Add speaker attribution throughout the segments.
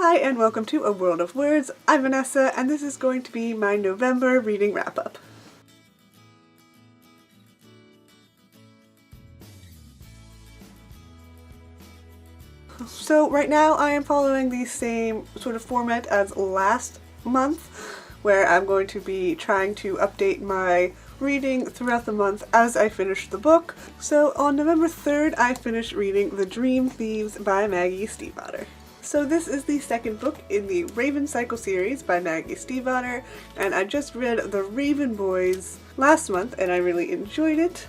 Speaker 1: Hi and welcome to A World of Words. I'm Vanessa and this is going to be my November reading wrap-up. So right now I am following the same sort of format as last month, where I'm going to be trying to update my reading throughout the month as I finish the book. So on November 3rd I finished reading The Dream Thieves by Maggie Stiefvater. So this is the second book in the Raven Cycle series by Maggie Stiefvater, and I just read The Raven Boys last month and I really enjoyed it.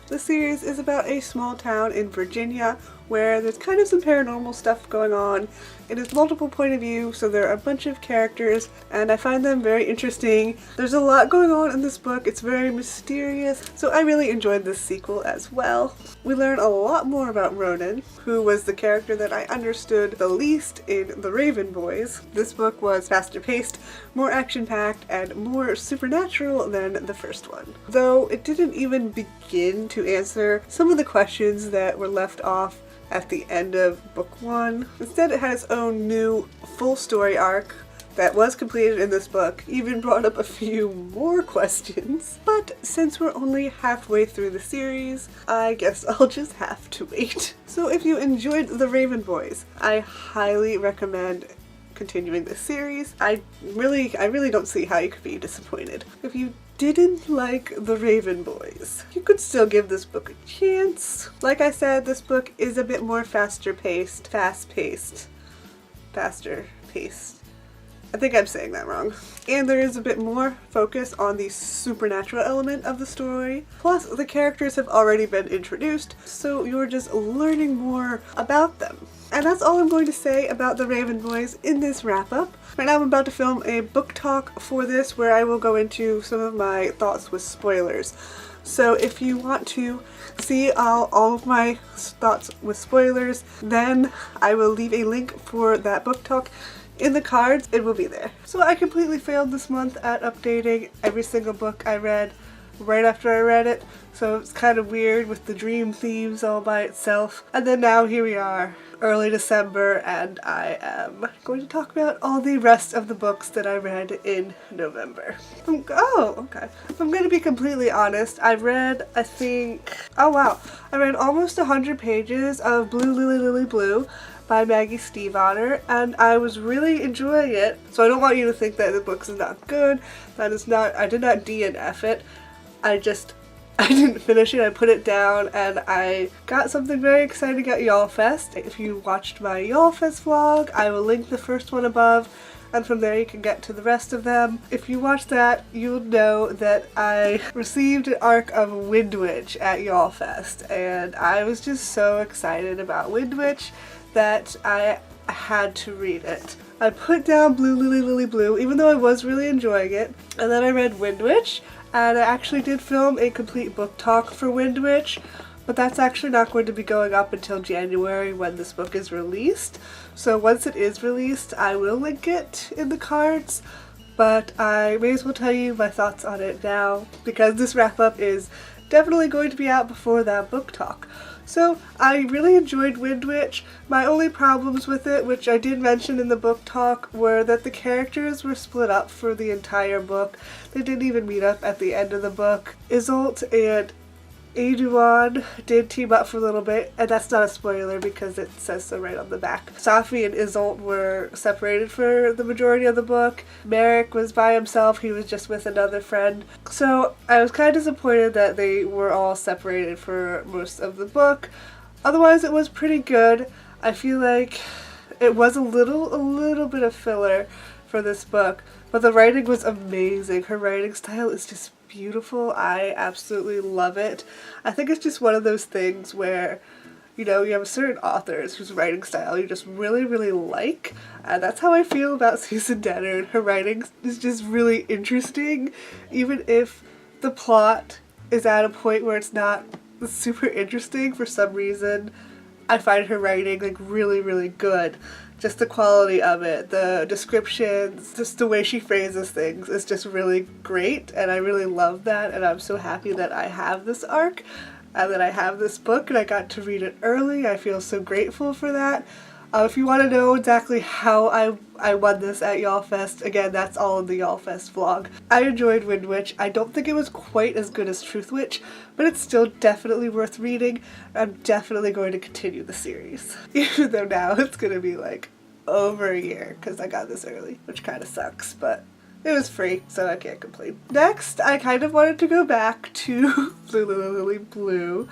Speaker 1: The series is about a small town in Virginia where there's kind of some paranormal stuff going on. It is multiple point of view, so there are a bunch of characters and I find them very interesting. There's a lot going on in this book, it's very mysterious, so I really enjoyed this sequel as well. We learn a lot more about Ronan, who was the character that I understood the least in The Raven Boys. This book was faster paced, more action-packed, and more supernatural than the first one. Though it didn't even begin to answer some of the questions that were left off at the end of book one. Instead, it had its own new full story arc that was completed in this book, even brought up a few more questions. But since we're only halfway through the series, I guess I'll just have to wait. So if you enjoyed The Raven Boys, I highly recommend continuing this series. I really don't see how you could be disappointed. If you didn't like The Raven Boys, you could still give this book a chance. Like I said, this book is a bit more faster paced. I think I'm saying that wrong. And there is a bit more focus on the supernatural element of the story. Plus, the characters have already been introduced, so you're just learning more about them. And that's all I'm going to say about The Raven Boys in this wrap-up. Right now I'm about to film a book talk for this where I will go into some of my thoughts with spoilers. So if you want to see all of my thoughts with spoilers, then I will leave a link for that book talk in the cards. It will be there. So I completely failed this month at updating every single book I read right after I read it, so it's kind of weird with The Dream Thieves all by itself. And then now here we are, early December, and I am going to talk about all the rest of the books that I read in November. Okay. If I'm going to be completely honest, I read, I read almost 100 pages of Blue Lily Lily Blue by Maggie Stiefvater, and I was really enjoying it. So I don't want you to think that the book is not good. That is not, I did not DNF it. I didn't finish it, I put it down, and I got something very exciting at YALLFest. If you watched my YALLFest vlog, I will link the first one above, and from there you can get to the rest of them. If you watch that, you'll know that I received an arc of Windwitch at YALLFest, and I was just so excited about Windwitch that I had to read it. I put down Blue Lily Lily Blue, even though I was really enjoying it, and then I read Windwitch, and I actually did film a complete book talk for Windwitch, but that's actually not going to be going up until January when this book is released. So once it is released, I will link it in the cards, but I may as well tell you my thoughts on it now, because this wrap-up is definitely going to be out before that book talk. So I really enjoyed Windwitch. My only problems with it, which I did mention in the book talk, were that the characters were split up for the entire book. They didn't even meet up at the end of the book. Isolt and Aduan did team up for a little bit, and that's not a spoiler because it says so right on the back. Safi and Isolt were separated for the majority of the book. Merrick was by himself, he was just with another friend. So I was kind of disappointed that they were all separated for most of the book. Otherwise it was pretty good. I feel like it was a little bit of filler for this book, but the writing was amazing. Her writing style is just beautiful. I absolutely love it. I think it's just one of those things where, you know, you have certain authors whose writing style you just really like, and that's how I feel about Susan Dennard. Her writing is just really interesting, even if the plot is at a point where it's not super interesting for some reason. I find her writing like really good. Just the quality of it, the descriptions, just the way she phrases things is just really great, and I really love that, and I'm so happy that I have this arc and that I have this book and I got to read it early. I feel so grateful for that. If you want to know exactly how I won this at YALLFest, again, that's all in the YALLFest vlog. I enjoyed Windwitch. I don't think it was quite as good as Truthwitch, but it's still definitely worth reading. I'm definitely going to continue the series. Even though now it's going to be like over a year because I got this early, which kind of sucks, but it was free, so I can't complain. Next, I kind of wanted to go back to Blue Lily Blue,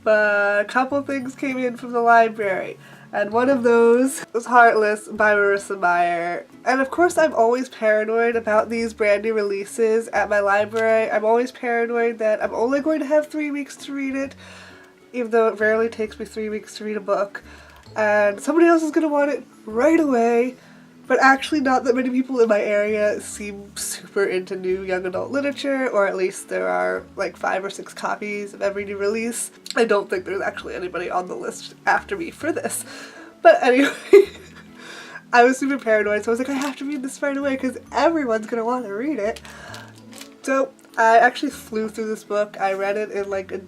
Speaker 1: but a couple things came in from the library. And one of those was Heartless by Marissa Meyer. And of course I'm always paranoid about these brand new releases at my library. I'm always paranoid that I'm only going to have 3 weeks to read it, even though it rarely takes me 3 weeks to read a book. And somebody else is going to want it right away. But actually not that many people in my area seem super into new young adult literature, or at least there are like 5 or 6 copies of every new release. I don't think there's actually anybody on the list after me for this. But anyway, I was super paranoid, so I was like, I have to read this right away because everyone's going to want to read it. So I actually flew through this book. I read it in like a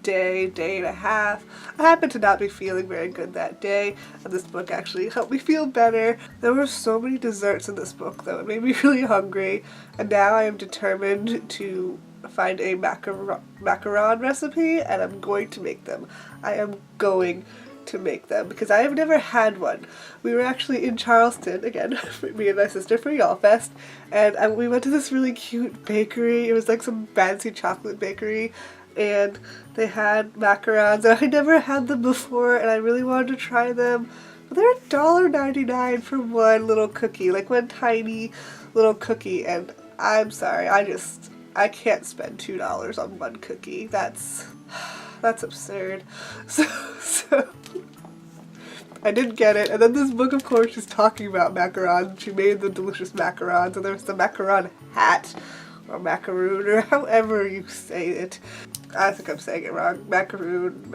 Speaker 1: day and a half. I happened to not be feeling very good that day, and this book actually helped me feel better. There were so many desserts in this book though, it made me really hungry, and now I am determined to find a macaron recipe, and I'm going to make them. I am going to make them because I have never had one. We were actually in Charleston, again, me and my sister for YALLFest, and we went to this really cute bakery. It was like some fancy chocolate bakery, and they had macarons, and I never had them before, and I really wanted to try them. But they're $1.99 for one little cookie, like one tiny little cookie, and I'm sorry, I can't spend $2 on one cookie. That's absurd. So I didn't get it, and then this book, of course, is talking about macarons. She made the delicious macarons, and there's the macaron hat, or macaroon, or however you say it. I think I'm saying it wrong. Macaroon.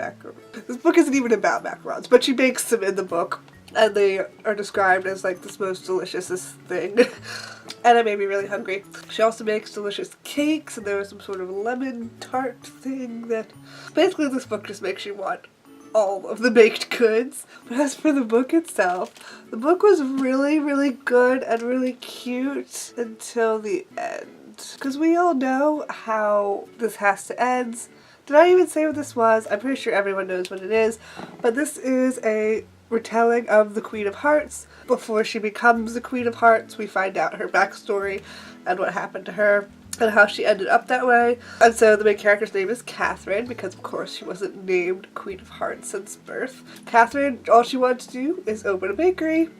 Speaker 1: This book isn't even about macarons, but she bakes them in the book, and they are described as like this most deliciousest thing. And it made me really hungry. She also makes delicious cakes, and there was some sort of lemon tart thing that... Basically this book just makes you want all of the baked goods. But as for the book itself, the book was really, really good and really cute until the end. Because we all know how this has to end. Did I even say what this was? I'm pretty sure everyone knows what it is. But this is a retelling of the Queen of Hearts. Before she becomes the Queen of Hearts, we find out her backstory and what happened to her and how she ended up that way. And so the main character's name is Catherine, because of course she wasn't named Queen of Hearts since birth. Catherine, all she wanted to do is open a bakery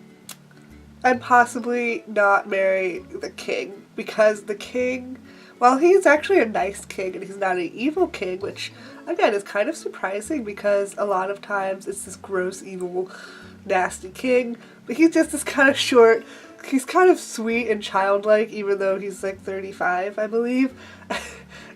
Speaker 1: and possibly not marry the king, because the king, well, he's actually a nice king and he's not an evil king, which again is kind of surprising because a lot of times it's this gross, evil, nasty king, but he's just this kind of short, he's kind of sweet and childlike, even though he's like 35, I believe.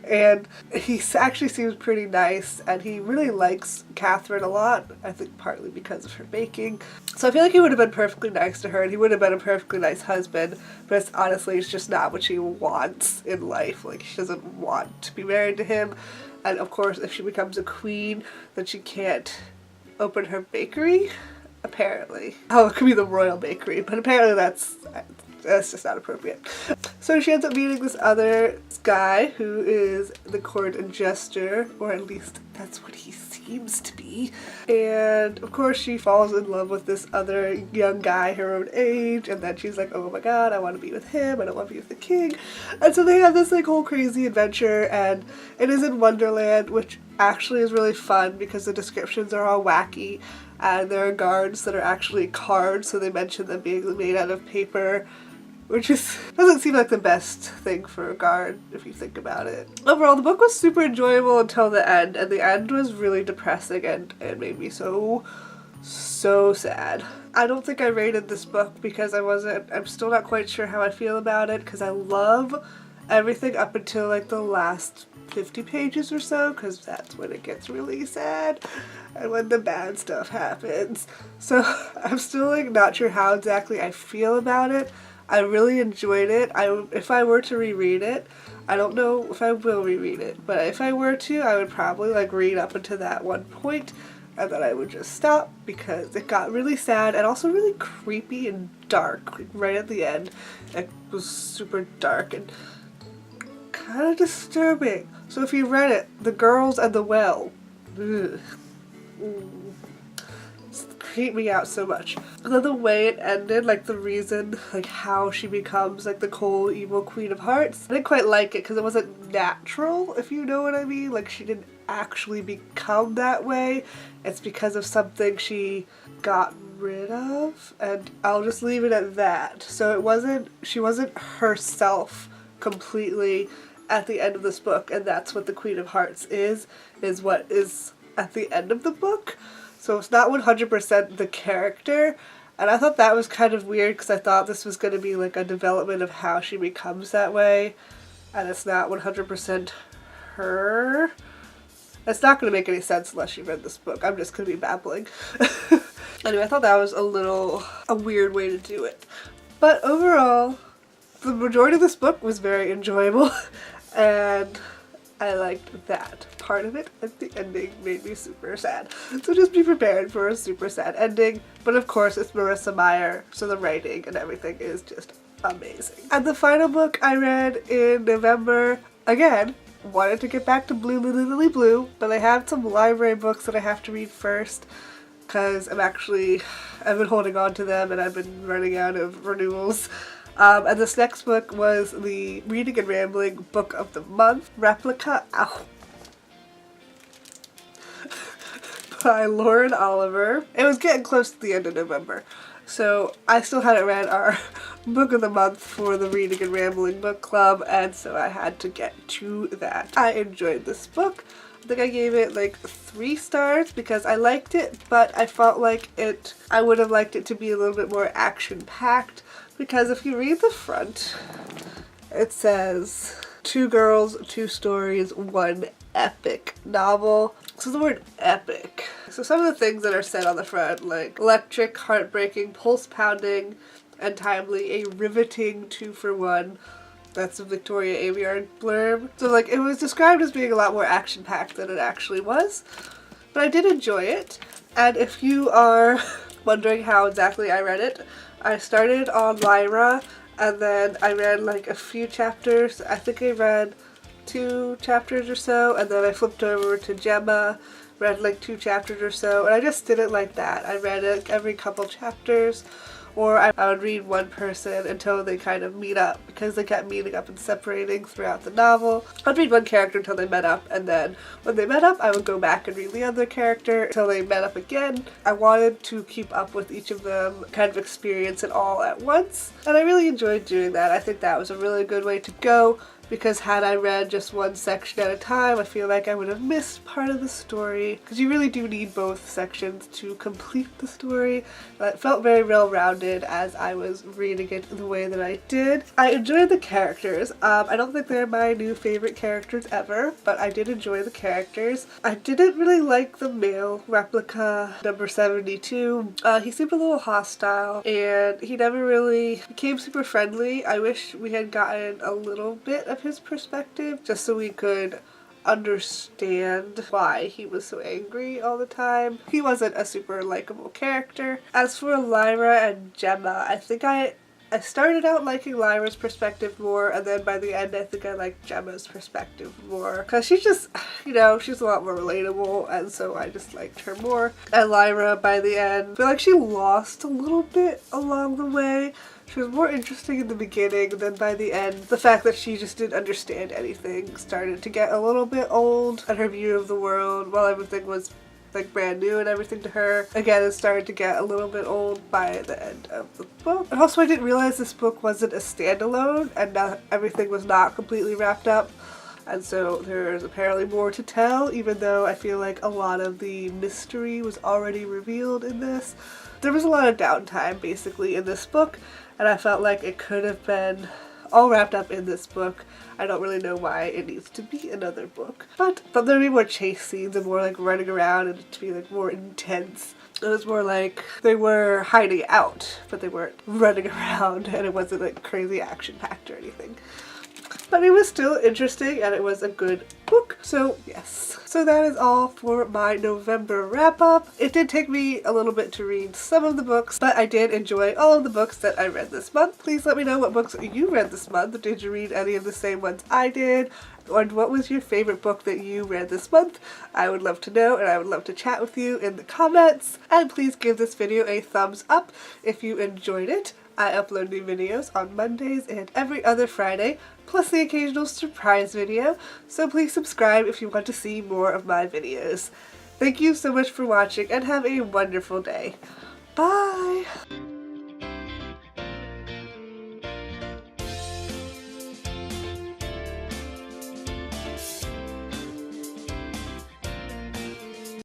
Speaker 1: And he actually seems pretty nice, and he really likes Catherine a lot, I think partly because of her baking. So I feel like he would have been perfectly nice to her, and he would have been a perfectly nice husband, but honestly it's just not what she wants in life. Like, she doesn't want to be married to him, and of course if she becomes a queen, then she can't open her bakery, apparently. Oh, it could be the royal bakery, but apparently that's just not appropriate. So she ends up meeting this other guy who is the court jester, or at least that's what he seems to be. And of course she falls in love with this other young guy her own age, and then she's like, oh my god, I want to be with him, I don't want to be with the king. And so they have this like whole crazy adventure, and it is in Wonderland, which actually is really fun because the descriptions are all wacky, and there are guards that are actually cards, so they mention them being made out of paper, which doesn't seem like the best thing for a guard if you think about it. Overall, the book was super enjoyable until the end, and the end was really depressing, and it made me so sad. I don't think I rated this book because I'm still not quite sure how I feel about it, because I love everything up until like the last 50 pages or so, because that's when it gets really sad and when the bad stuff happens. So I'm still like not sure how exactly I feel about it. I really enjoyed it. If I were to reread it, I don't know if I will reread it, but if I were to, I would probably like read up until that one point and then I would just stop because it got really sad and also really creepy and dark. Like right at the end, it was super dark and kind of disturbing. So if you read it, The Girls and the Well, ugh, creeped me out so much. And then the way it ended, like the reason, like how she becomes like the cold, evil Queen of Hearts, I didn't quite like it because it wasn't natural, if you know what I mean. Like she didn't actually become that way. It's because of something she got rid of, and I'll just leave it at that. So she wasn't herself completely at the end of this book, and that's what the Queen of Hearts is what is at the end of the book. So it's not 100% the character, and I thought that was kind of weird because I thought this was going to be like a development of how she becomes that way, and it's not 100% her. It's not going to make any sense unless you read this book. I'm just going to be babbling. Anyway, I thought that was a weird way to do it. But overall, the majority of this book was very enjoyable, and I liked that part of it, and the ending made me super sad. So just be prepared for a super sad ending, but of course it's Marissa Meyer, so the writing and everything is just amazing. And the final book I read in November, again, wanted to get back to Blue Lily Blue, but I have some library books that I have to read first, because I've been holding on to them and I've been running out of renewals. And this next book was the Reading and Rambling Book of the Month, Replica, by Lauren Oliver. It was getting close to the end of November, so I still hadn't read our Book of the Month for the Reading and Rambling Book Club, and so I had to get to that. I enjoyed this book. I think I gave it like 3 stars because I liked it, but I felt like I would have liked it to be a little bit more action-packed. Because if you read the front, it says 2 girls, 2 stories, 1 epic novel. So the word epic. So some of the things that are said on the front, like electric, heartbreaking, pulse-pounding, and timely, a riveting 2-for-1. That's a Victoria Aveyard blurb. So like it was described as being a lot more action-packed than it actually was. But I did enjoy it. And if you are wondering how exactly I read it, I started on Lyra, and then I read like a few chapters. I think I read 2 chapters or so, and then I flipped over to Gemma, read like 2 chapters or so, and I just did it like that. I read it every couple chapters, or I would read one person until they kind of meet up, because they kept meeting up and separating throughout the novel. I'd read one character until they met up, and then when they met up, I would go back and read the other character until they met up again. I wanted to keep up with each of them, kind of experience it all at once, and I really enjoyed doing that. I think that was a really good way to go, because had I read just one section at a time, I feel like I would have missed part of the story, because you really do need both sections to complete the story. It felt very well-rounded as I was reading it the way that I did. I enjoyed the characters. I don't think they're my new favorite characters ever, but I did enjoy the characters. I didn't really like the male Replica number 72. He seemed a little hostile, and he never really became super friendly. I wish we had gotten a little bit of his perspective, just so we could understand why he was so angry all the time. He wasn't a super likable character. As for Lyra and Gemma, I think I started out liking Lyra's perspective more, and then by the end I think I liked Gemma's perspective more, because she's just, she's a lot more relatable, and so I just liked her more. And Lyra, by the end, I feel like she lost a little bit along the way. She was more interesting in the beginning, then by the end, the fact that she just didn't understand anything started to get a little bit old, and her view of the world, while everything was like brand new and everything to her, again, it started to get a little bit old by the end of the book. And also I didn't realize this book wasn't a standalone, and everything was not completely wrapped up. And so there's apparently more to tell, even though I feel like a lot of the mystery was already revealed in this. There was a lot of downtime basically in this book, and I felt like it could have been all wrapped up in this book. I don't really know why it needs to be another book, but there would be more chase scenes and more like running around, and to be like more intense. It was more like they were hiding out, but they weren't running around, and it wasn't like crazy action packed or anything. but it was still interesting and it was a good book. So yes. So that is all for my November wrap up. It did take me a little bit to read some of the books, but I did enjoy all of the books that I read this month. Please let me know what books you read this month. Did you read any of the same ones I did? And what was your favorite book that you read this month? I would love to know, and I would love to chat with you in the comments. And please give this video a thumbs up if you enjoyed it. I upload new videos on Mondays and every other Friday, plus the occasional surprise video, so please subscribe if you want to see more of my videos. Thank you so much for watching and have a wonderful day. Bye!